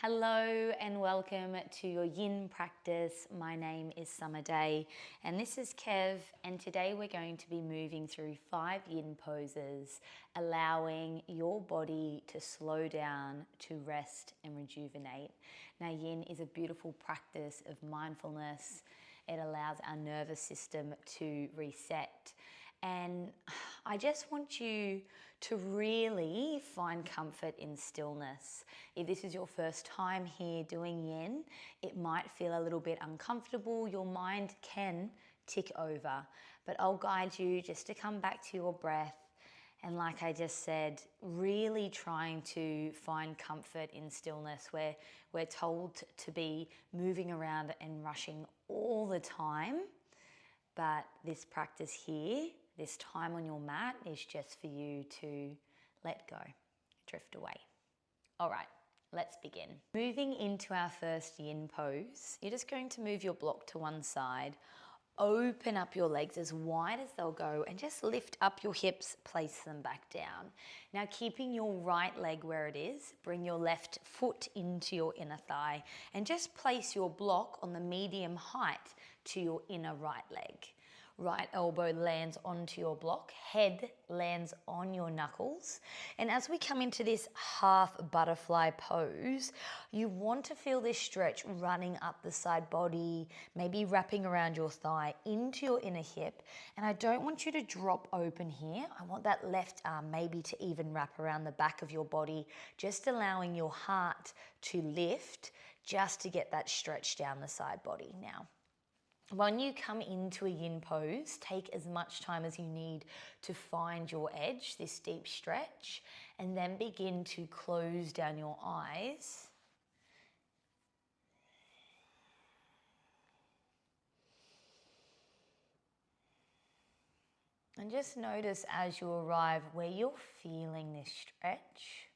Hello and welcome to your YIN practice. My name is Summer and this is Kev, and today we're going to be moving through 5 YIN poses, allowing your body to slow down, to rest and rejuvenate. Now YIN is a beautiful practice of mindfulness. It allows our nervous system to reset. And I just want you to really find comfort in stillness. If this is your first time here doing YIN, it might feel a little bit uncomfortable. Your mind can tick over, but I'll guide you just to come back to your breath. And like I just said, really trying to find comfort in stillness, where we're told to be moving around and rushing all the time. But this practice here, this time on your mat, is just for you to let go, drift away. All right, let's begin. Moving into our first YIN pose, you're just going to move your block to one side, open up your legs as wide as they'll go and just lift up your hips, place them back down. Now keeping your right leg where it is, bring your left foot into your inner thigh and just place your block on the medium height to your inner right leg. Right elbow lands onto your block, head lands on your knuckles. And as we come into this half butterfly pose, you want to feel this stretch running up the side body, maybe wrapping around your thigh into your inner hip. And I don't want you to drop open here. I want that left arm maybe to even wrap around the back of your body, just allowing your heart to lift, just to get that stretch down the side body. Now, when you come into a YIN pose, take as much time as you need to find your edge, this deep stretch, and then begin to close down your eyes. And just notice as you arrive where you're feeling this stretch.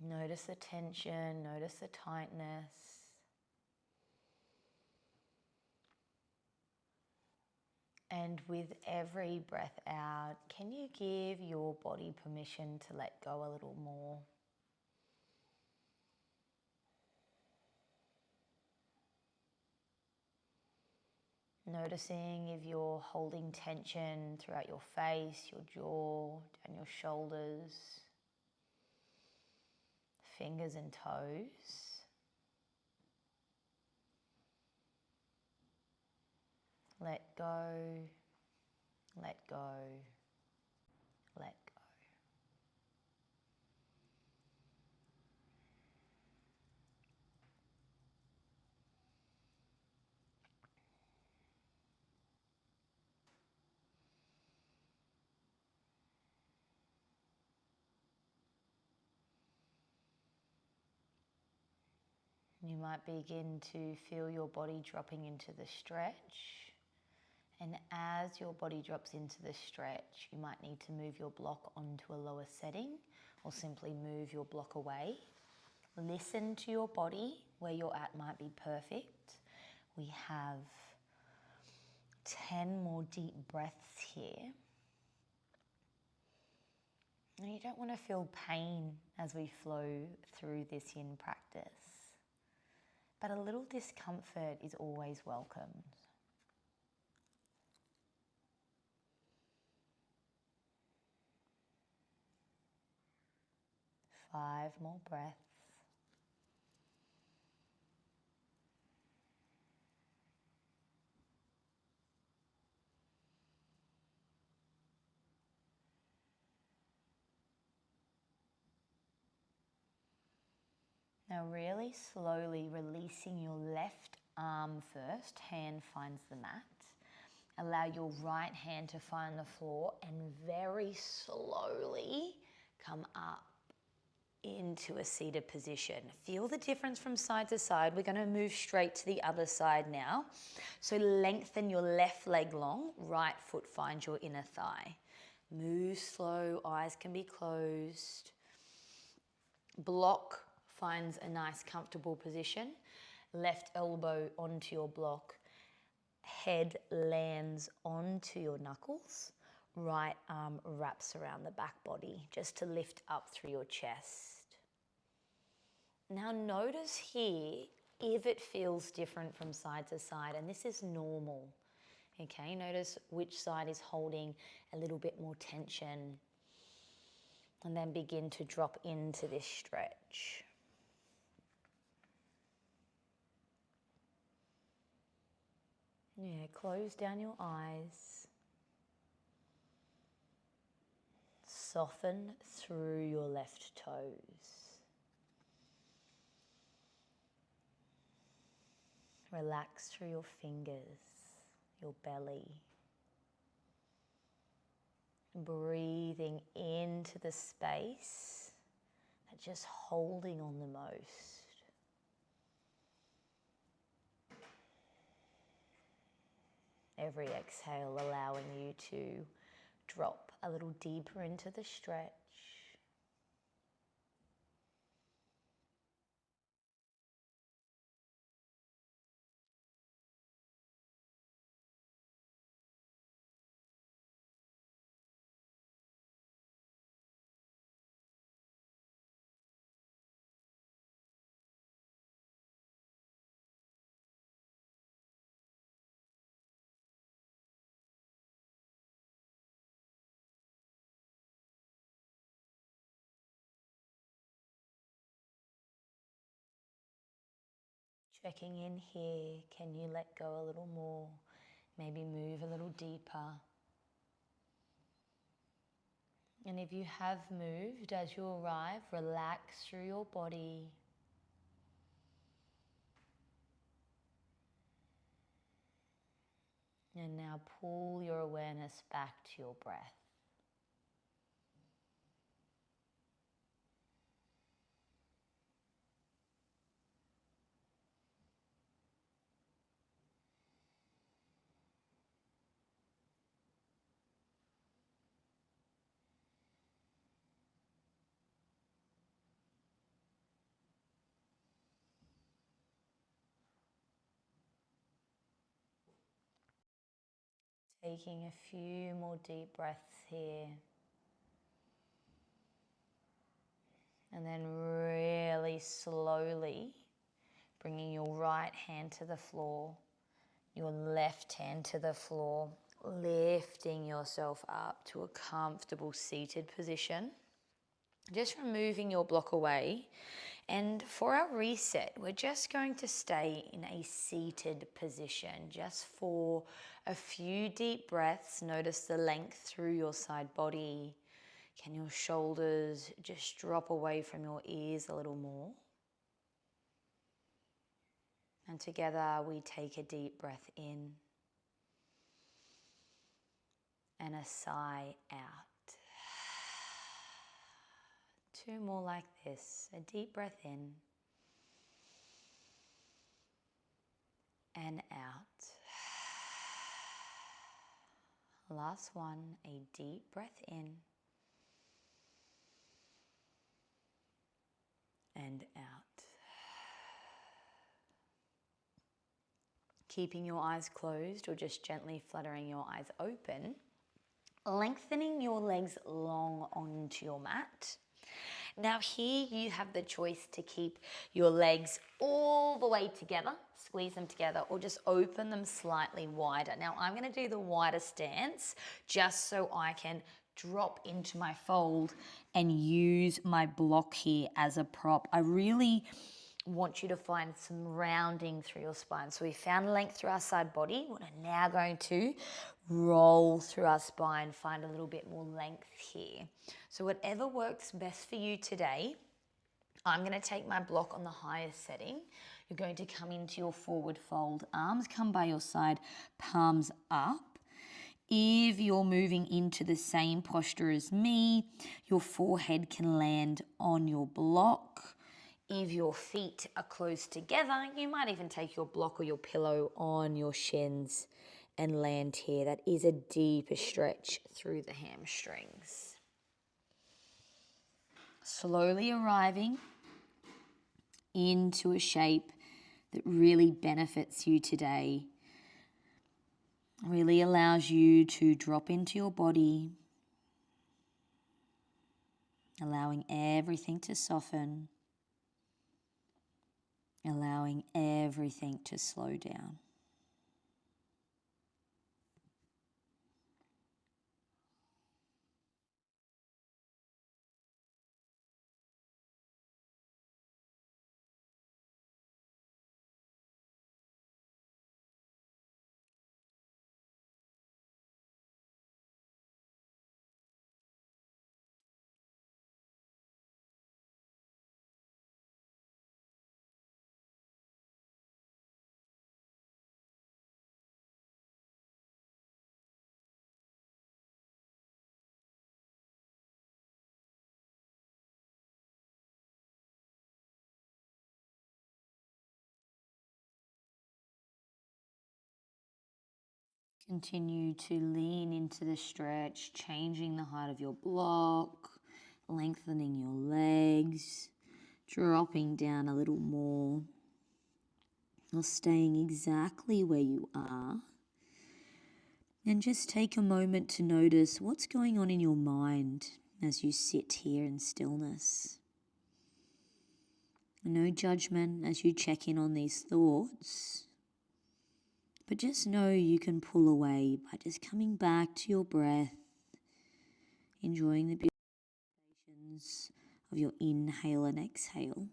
Notice the tension, notice the tightness. And with every breath out, can you give your body permission to let go a little more? Noticing if you're holding tension throughout your face, your jaw, down your shoulders, fingers and toes. Let go, let go, let go. You might begin to feel your body dropping into the stretch. And as your body drops into the stretch, you might need to move your block onto a lower setting or simply move your block away. Listen to your body. Where you're at might be perfect. We have 10 more deep breaths here. And you don't want to feel pain as we flow through this YIN practice. But a little discomfort is always welcomed. 5 more breaths. Now really slowly releasing your left arm first, hand finds the mat. Allow your right hand to find the floor and very slowly come up into a seated position. Feel the difference from side to side. We're going to move straight to the other side now. So lengthen your left leg long, right foot finds your inner thigh. Move slow, eyes can be closed. Block finds a nice comfortable position. Left elbow onto your block. Head lands onto your knuckles. right arm wraps around the back body just to lift up through your chest. Now notice here if it feels different from side to side, and this is normal. Okay, notice which side is holding a little bit more tension, and then begin to drop into this stretch. Yeah, close down your eyes. Soften through your left toes. Relax through your fingers, your belly. Breathing into the space, but just holding on the most. Every exhale allowing you to drop a little deeper into the stretch. Checking in here, can you let go a little more? Maybe move a little deeper. And if you have moved, as you arrive, relax through your body. And now pull your awareness back to your breath. Taking a few more deep breaths here. And then really slowly bringing your right hand to the floor, your left hand to the floor, lifting yourself up to a comfortable seated position. Just removing your block away. And for our reset, we're just going to stay in a seated position just for a few deep breaths. Notice the length through your side body. Can your shoulders just drop away from your ears a little more? And together we take a deep breath in and a sigh out. Two more like this. A deep breath in and out. Last one, a deep breath in and out. Keeping your eyes closed or just gently fluttering your eyes open. Lengthening your legs long onto your mat. Now here you have the choice to keep your legs all the way together, squeeze them together, or just open them slightly wider. Now I'm going to do the wider stance just so I can drop into my fold and use my block here as a prop. I really want you to find some rounding through your spine. So we found length through our side body. We're now going to roll through our spine, find a little bit more length here. So whatever works best for you today, I'm going to take my block on the highest setting. You're going to come into your forward fold. Arms come by your side, palms up. If you're moving into the same posture as me, your forehead can land on your block. If your feet are close together, you might even take your block or your pillow on your shins and land here. That is a deeper stretch through the hamstrings. Slowly arriving into a shape that really benefits you today. Really allows you to drop into your body, allowing everything to soften, allowing everything to slow down. Continue to lean into the stretch, changing the height of your block, lengthening your legs, dropping down a little more, or staying exactly where you are. And just take a moment to notice what's going on in your mind as you sit here in stillness. No judgment as you check in on these thoughts, but just know you can pull away by just coming back to your breath, enjoying the beautiful sensations of your inhale and exhale.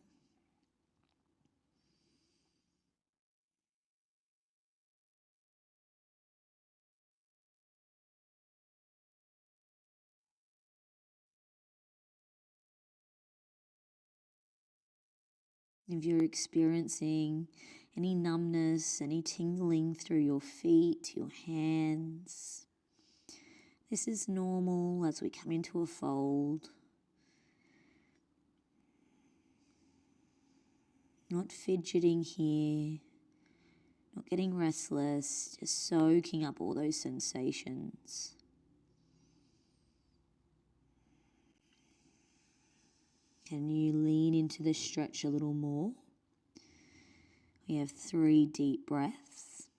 If you're experiencing any numbness, any tingling through your feet, your hands, this is normal as we come into a fold. Not fidgeting here, not getting restless, just soaking up all those sensations. Can you lean into the stretch a little more? We have 3 deep breaths.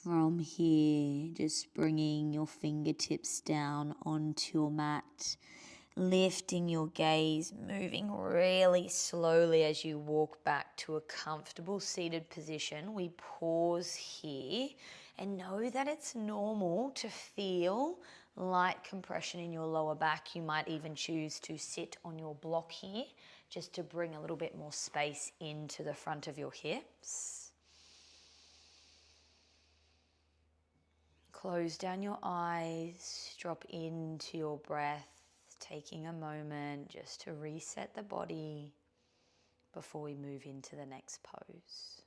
From here, just bringing your fingertips down onto your mat, lifting your gaze, moving really slowly as you walk back to a comfortable seated position. We pause here and know that it's normal to feel light compression in your lower back. You might even choose to sit on your block here just to bring a little bit more space into the front of your hips. Close down your eyes, drop into your breath, taking a moment just to reset the body before we move into the next pose.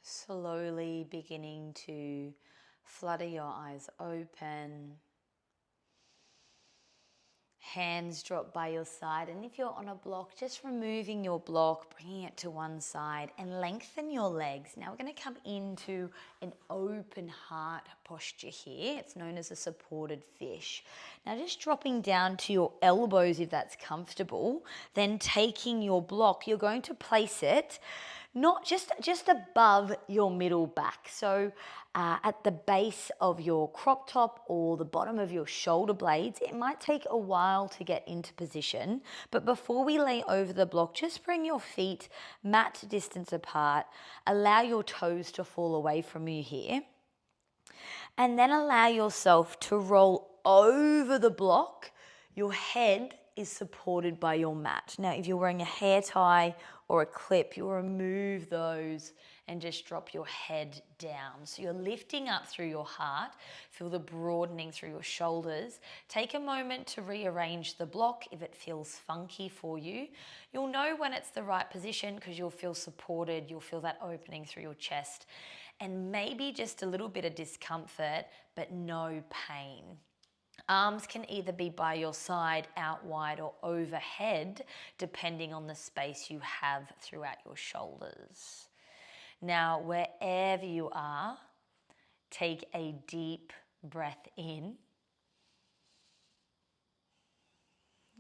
Slowly beginning to flutter your eyes open. Hands drop by your side, and if you're on a block, just removing your block, bringing it to one side and lengthen your legs. Now we're going to come into an open heart posture here. It's known as a supported fish. Now just dropping down to your elbows if that's comfortable, then taking your block, you're going to place it not just above your middle back. So at the base of your crop top or the bottom of your shoulder blades. It might take a while to get into position, but before we lay over the block, just bring your feet mat distance apart. Allow your toes to fall away from you here. And then allow yourself to roll over the block. Your head is supported by your mat. Now, if you're wearing a hair tie or a clip, you'll remove those and just drop your head down. So you're lifting up through your heart. Feel the broadening through your shoulders. Take a moment to rearrange the block if it feels funky for you. You'll know when it's the right position because you'll feel supported. You'll feel that opening through your chest. and maybe just a little bit of discomfort, but no pain. Arms can either be by your side, out wide, or overhead, depending on the space you have throughout your shoulders. Now, wherever you are, take a deep breath in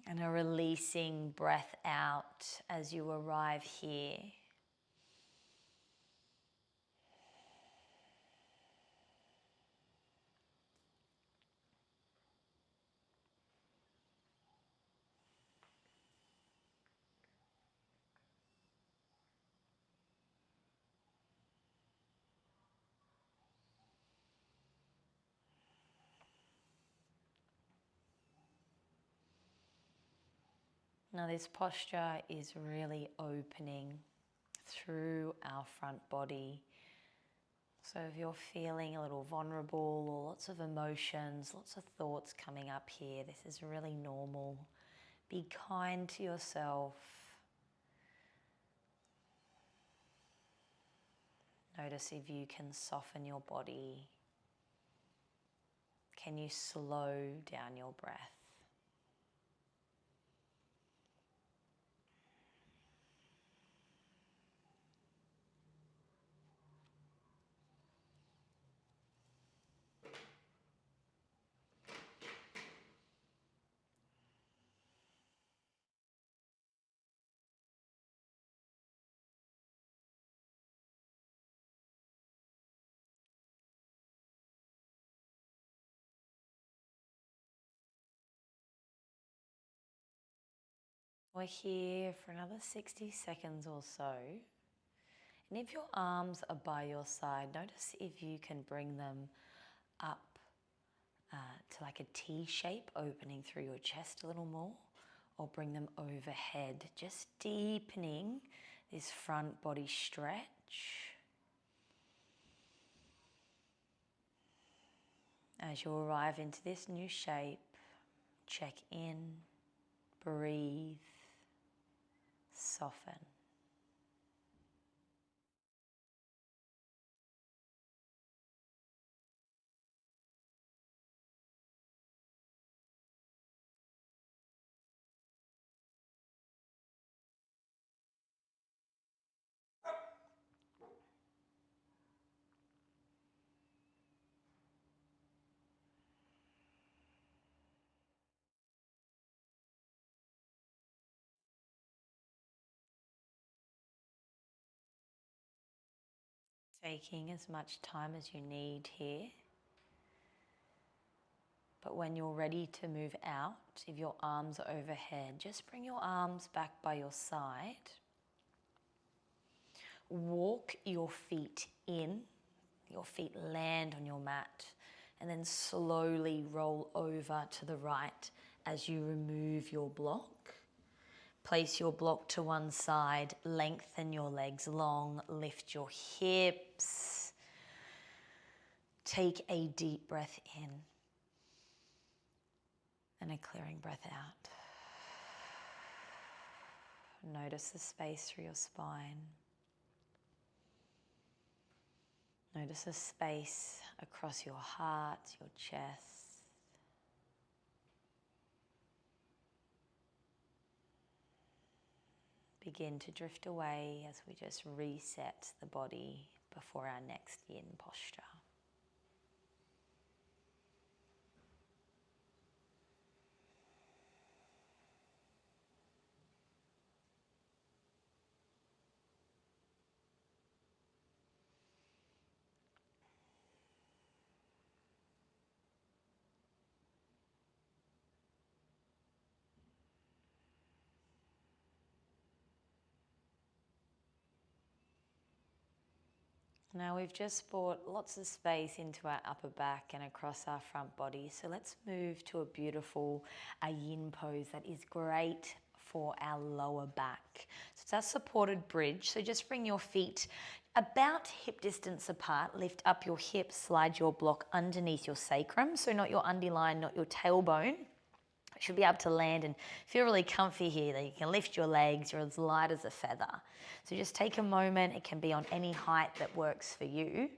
and a releasing breath out as you arrive here. Now this posture is really opening through our front body. So if you're feeling a little vulnerable or lots of emotions, lots of thoughts coming up here, this is really normal. Be kind to yourself. Notice if you can soften your body. Can you slow down your breath? We're here for another 60 seconds or so. And if your arms are by your side, notice if you can bring them up to like a T shape, opening through your chest a little more, or bring them overhead, just deepening this front body stretch. As you arrive into this new shape, check in, breathe, soften. Taking as much time as you need here. But when you're ready to move out, if your arms are overhead, just bring your arms back by your side. Walk your feet in, your feet land on your mat, and then slowly roll over to the right as you remove your block. Place your block to one side, lengthen your legs long, lift your hips. Take a deep breath in and a clearing breath out. Notice the space through your spine. Notice the space across your heart, your chest. Begin to drift away as we just reset the body before our next yin posture. Now we've just brought lots of space into our upper back and across our front body. So let's move to a beautiful yin pose that is great for our lower back. So it's our supported bridge. So just bring your feet about hip distance apart. Lift up your hips, slide your block underneath your sacrum. So not your underline, not your tailbone. should be able to land and feel really comfy here, that you can lift your legs, you're as light as a feather. So just take a moment, it can be on any height that works for you.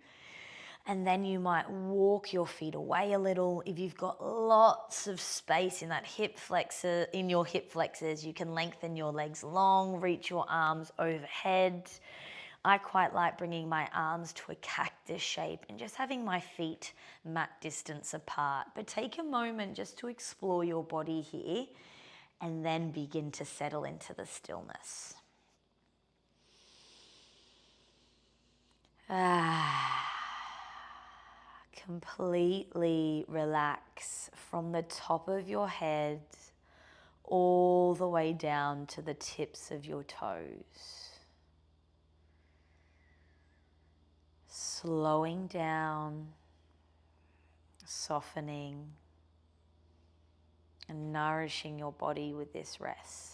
And then you might walk your feet away a little. If you've got lots of space in that hip flexor, in your hip flexors, you can lengthen your legs long, reach your arms overhead. I quite like bringing my arms to a cactus shape and just having my feet mat distance apart. But take a moment just to explore your body here and then begin to settle into the stillness. Completely relax from the top of your head all the way down to the tips of your toes. Slowing down, softening, and nourishing your body with this rest.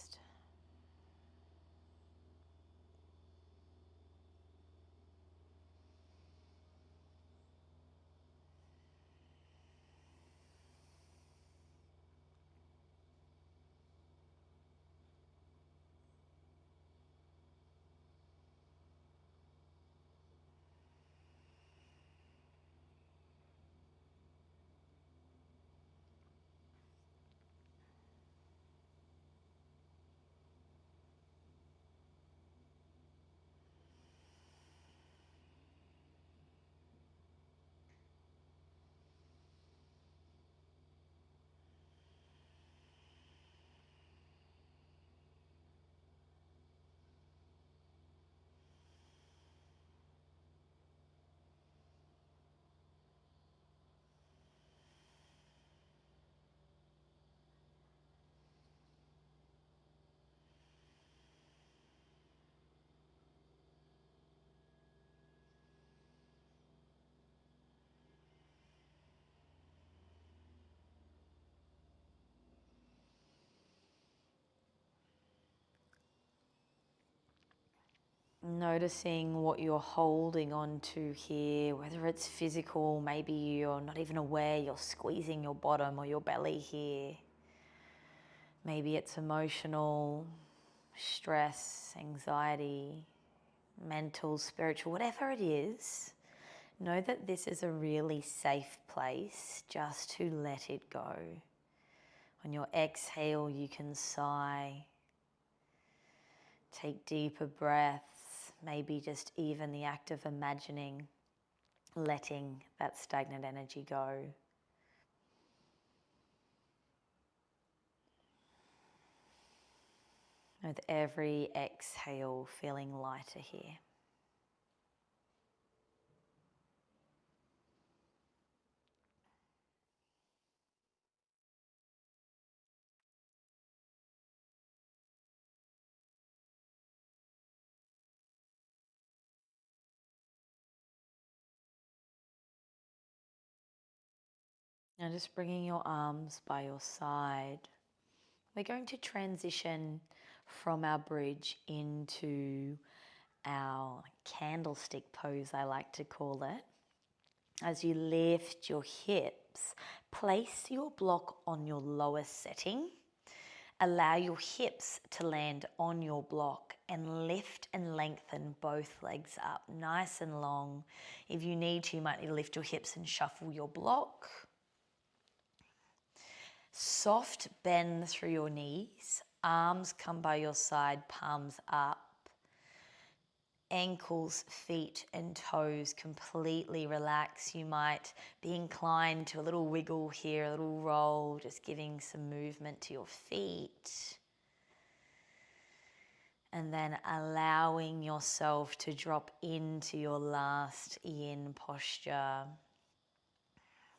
Noticing what you're holding on to here, whether it's physical, maybe you're not even aware you're squeezing your bottom or your belly here. Maybe it's emotional, stress, anxiety, mental, spiritual, whatever it is. Know that this is a really safe place just to let it go. On your exhale, you can sigh. Take deeper breaths, maybe just even the act of imagining letting that stagnant energy go. With every exhale, feeling lighter here. Now just bringing your arms by your side. We're going to transition from our bridge into our candlestick pose, I like to call it. As you lift your hips, place your block on your lowest setting. Allow your hips to land on your block and lift and lengthen both legs up nice and long. If you need to, you might need to lift your hips and shuffle your block. Soft bend through your knees, arms come by your side, palms up. Ankles, feet and toes completely relax. You might be inclined to a little wiggle here, a little roll, just giving some movement to your feet. And then allowing yourself to drop into your last yin posture.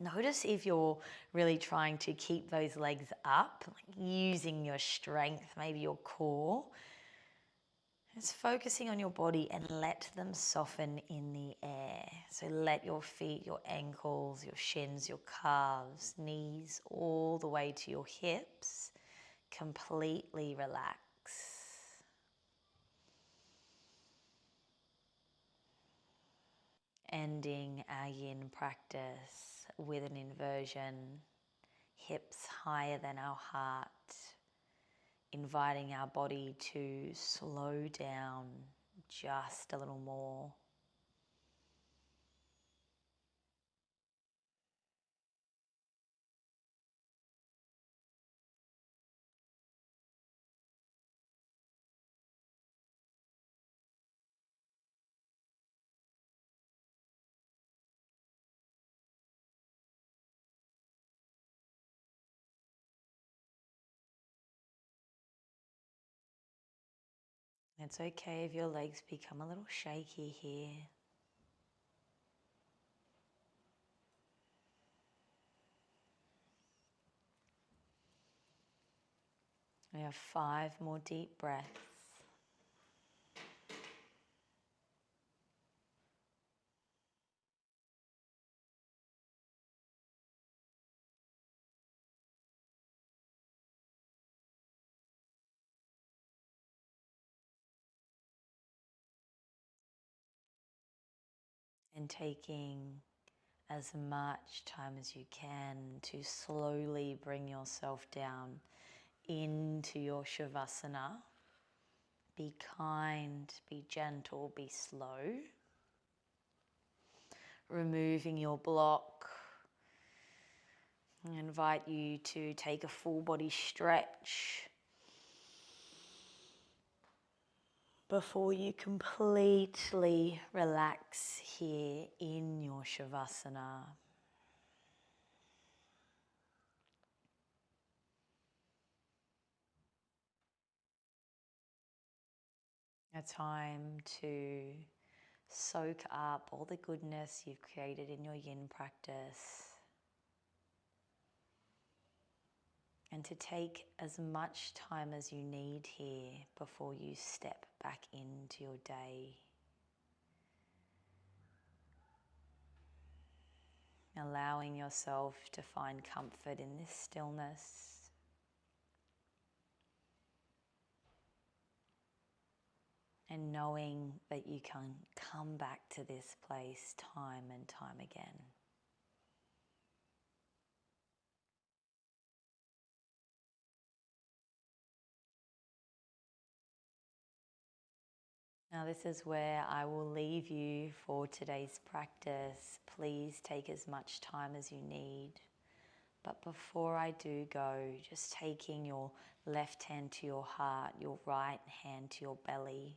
Notice if you're really trying to keep those legs up, like using your strength, maybe your core. It's focusing on your body and let them soften in the air. So let your feet, your ankles, your shins, your calves, knees, all the way to your hips, completely relax. Ending our yin practice with an inversion. hips higher than our heart, inviting our body to slow down just a little more. It's okay if your legs become a little shaky here. We have 5 more deep breaths. And taking as much time as you can to slowly bring yourself down into your Shavasana. Be kind, be gentle, be slow. Removing your block. I invite you to take a full body stretch before you completely relax here in your Shavasana. A time to soak up all the goodness you've created in your yin practice. And to take as much time as you need here before you step back into your day. Allowing yourself to find comfort in this stillness. And knowing that you can come back to this place time and time again. Now this is where I will leave you for today's practice. Please take as much time as you need. But before I do go, just taking your left hand to your heart, your right hand to your belly,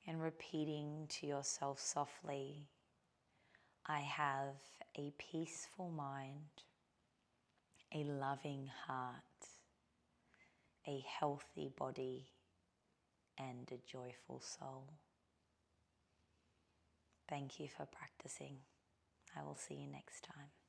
and repeating to yourself softly, I have a peaceful mind, a loving heart, a healthy body, and a joyful soul. Thank you for practicing. I will see you next time.